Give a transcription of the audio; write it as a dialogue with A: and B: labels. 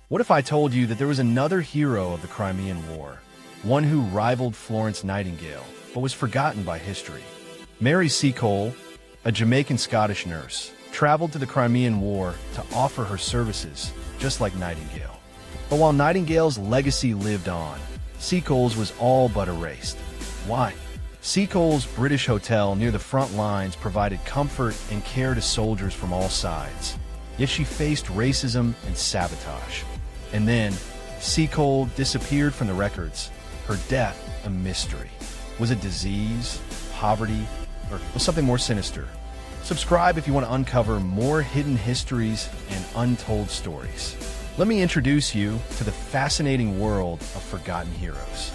A: What if I told you that there was another hero of the Crimean War, one who rivaled Florence Nightingale, but was forgotten by history? Mary Seacole, a Jamaican-Scottish nurse, traveled to the Crimean War to offer her services, just like Nightingale. But while Nightingale's legacy lived on, Seacole's was all but erased. Why? Seacole's British hotel near the front lines provided comfort and care to soldiers from all sides. Yet she faced racism and sabotage. And then, Seacole disappeared from the records, her death a mystery. Was it disease, poverty, or was something more sinister? Subscribe if you want to uncover more hidden histories and untold stories. Let me introduce you to the fascinating world of forgotten heroes.